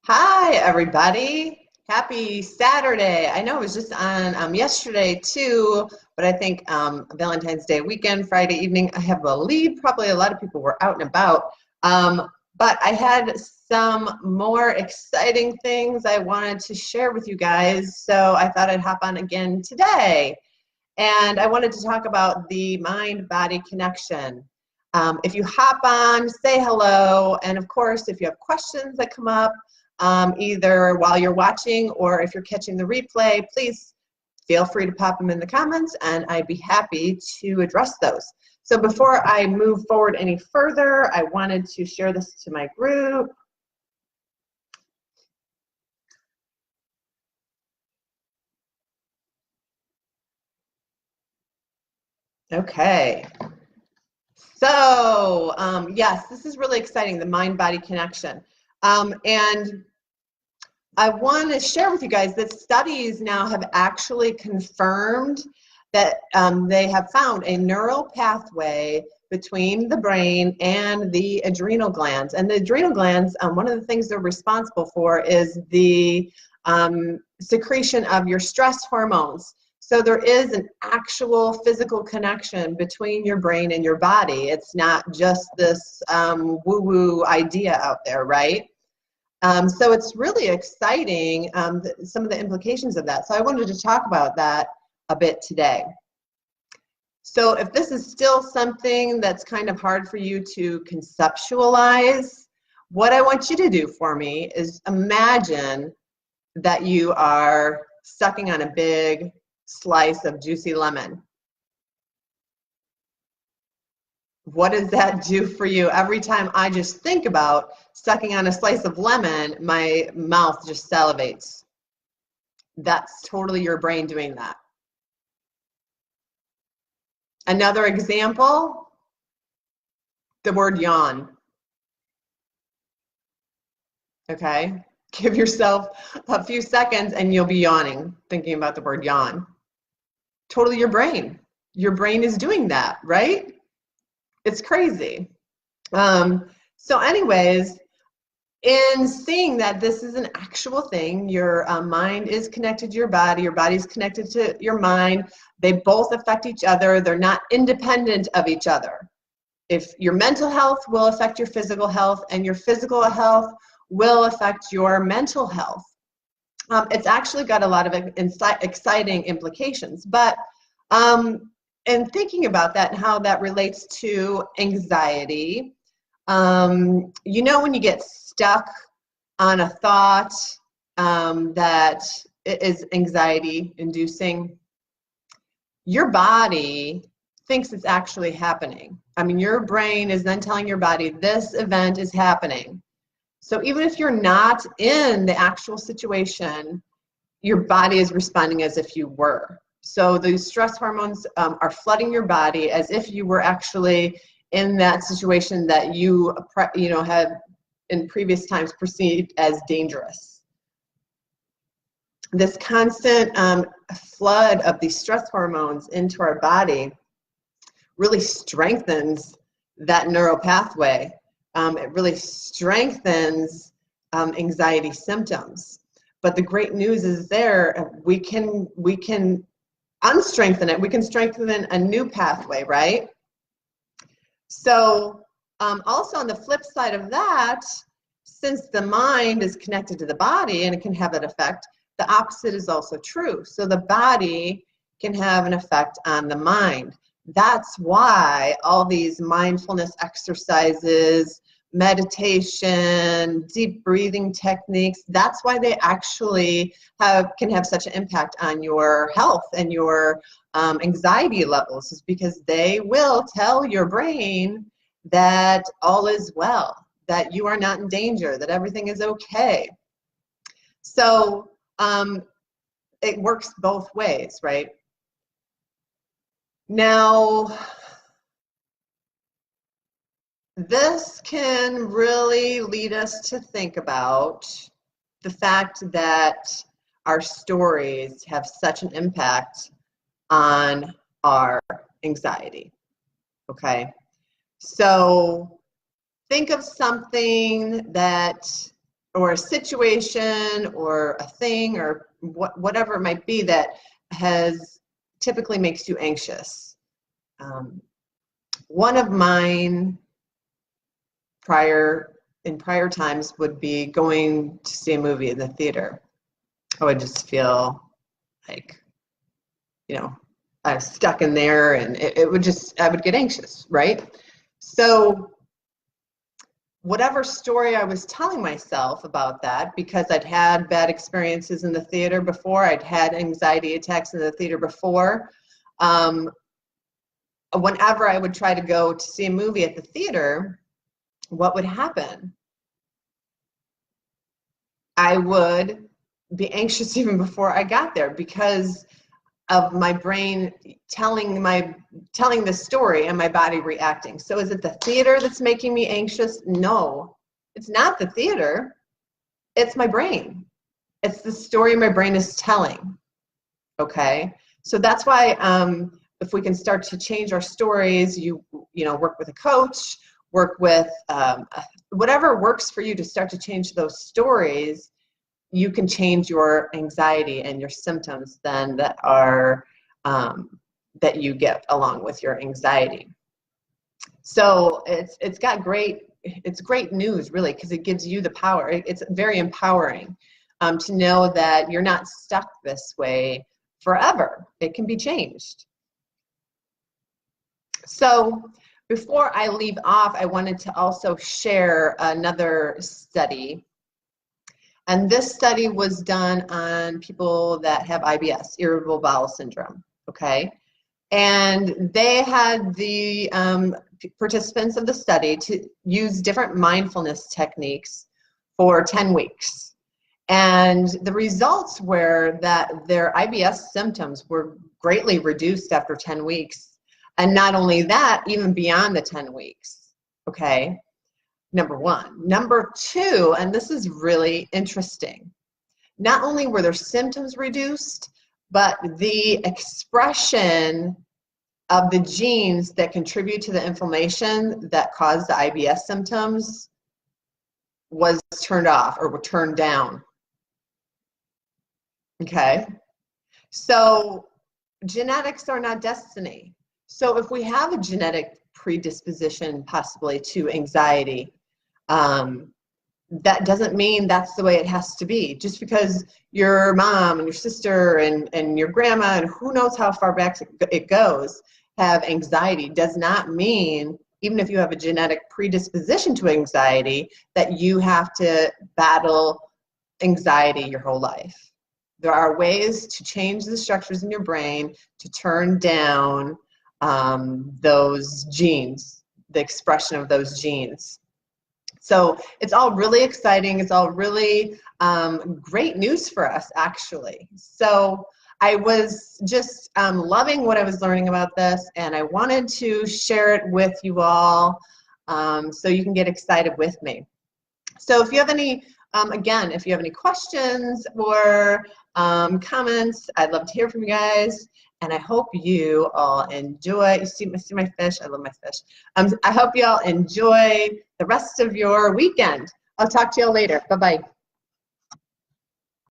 Hi, everybody. Happy Saturday. I know it was just on yesterday too, but I think Valentine's Day weekend, Friday evening, I have believe probably a lot of people were out and about. But I had some more exciting things I wanted to share with you guys, so I thought I'd hop on again today. And I wanted to talk about the mind-body connection. If you hop on, say hello, and of course, if you have questions that come up, either while you're watching or if you're catching the replay, please feel free to pop them in the comments and I'd be happy to address those. So before I move forward any further, I wanted to share this to my group. Okay. So yes, this is really exciting, the mind-body connection. And I want to share with you guys that studies now have actually confirmed that they have found a neural pathway between the brain and the adrenal glands. And the adrenal glands, one of the things they're responsible for is the secretion of your stress hormones. So there is an actual physical connection between your brain and your body. It's not just this woo-woo idea out there, right? So it's really exciting, some of the implications of that. So I wanted to talk about that a bit today. So if this is still something that's kind of hard for you to conceptualize, what I want you to do for me is imagine that you are sucking on a big slice of juicy lemon. What does that do for you? Every time I just think about sucking on a slice of lemon, my mouth just salivates. That's totally your brain doing that. Another example, the word yawn. Okay, give yourself a few seconds and you'll be yawning, thinking about the word yawn. Totally your brain. Your brain is doing that, right? It's crazy. So anyways, in seeing that this is an actual thing, your mind is connected to your body's connected to your mind, they both affect each other, they're not independent of each other. If your mental health will affect your physical health, and your physical health will affect your mental health. It's actually got a lot of exciting implications, but in thinking about that and how that relates to anxiety, you know, when you get stuck on a thought that is anxiety inducing, your body thinks it's actually happening. I mean, your brain is then telling your body this event is happening. So even if you're not in the actual situation, your body is responding as if you were. So these stress hormones are flooding your body as if you were actually in that situation that you know, have in previous times perceived as dangerous. This constant flood of these stress hormones into our body really strengthens that neural pathway. It really strengthens anxiety symptoms. But the great news is we can unstrengthen it. We can strengthen a new pathway, right? So also on the flip side of that, since the mind is connected to the body and it can have that effect, the opposite is also true. So the body can have an effect on the mind. That's why all these mindfulness exercises, meditation, deep breathing techniques, that's why they actually can have such an impact on your health and your anxiety levels, is because they will tell your brain that all is well, that you are not in danger, that everything is okay. So it works both ways, right? Now, this can really lead us to think about the fact that our stories have such an impact on our anxiety, okay? So think of something that, or a situation or a thing or whatever it might be that typically makes you anxious. One of mine in prior times would be going to see a movie in the theater. I would just feel like, I was stuck in there, and I would get anxious, right? So whatever story I was telling myself about that, because I'd had bad experiences in the theater before, I'd had anxiety attacks in the theater before, whenever I would try to go to see a movie at the theater, what would happen? I would be anxious even before I got there because of my brain telling the story and my body reacting. So is it the theater that's making me anxious? No, it's not the theater. It's my brain. It's the story my brain is telling. Okay, so that's why if we can start to change our stories, you work with a coach, work with whatever works for you to start to change those stories, you can change your anxiety and your symptoms then that you get along with your anxiety. So it's great news, really, because it gives you the power. It's very empowering to know that you're not stuck this way forever. It can be changed. So before I leave off, I wanted to also share another study. And this study was done on people that have IBS, irritable bowel syndrome, okay? And they had the participants of the study to use different mindfulness techniques for 10 weeks. And the results were that their IBS symptoms were greatly reduced after 10 weeks. And not only that, even beyond the 10 weeks, okay? Number one. Number two, and this is really interesting, not only were their symptoms reduced, but the expression of the genes that contribute to the inflammation that caused the IBS symptoms was turned off or were turned down. Okay? So genetics are not destiny. So if we have a genetic predisposition possibly to anxiety, that doesn't mean that's the way it has to be. Just because your mom and your sister and your grandma and who knows how far back it goes have anxiety does not mean, even if you have a genetic predisposition to anxiety, that you have to battle anxiety your whole life. There are ways to change the structures in your brain to turn down those genes, the expression of those genes. So it's all really exciting. It's all really great news for us, actually. So I was just loving what I was learning about this, and I wanted to share it with you all so you can get excited with me. So if you have any, again, if you have any questions or comments, I'd love to hear from you guys. And I hope you all enjoy. You see my fish? I love my fish. I hope you all enjoy the rest of your weekend. I'll talk to you all later. Bye-bye.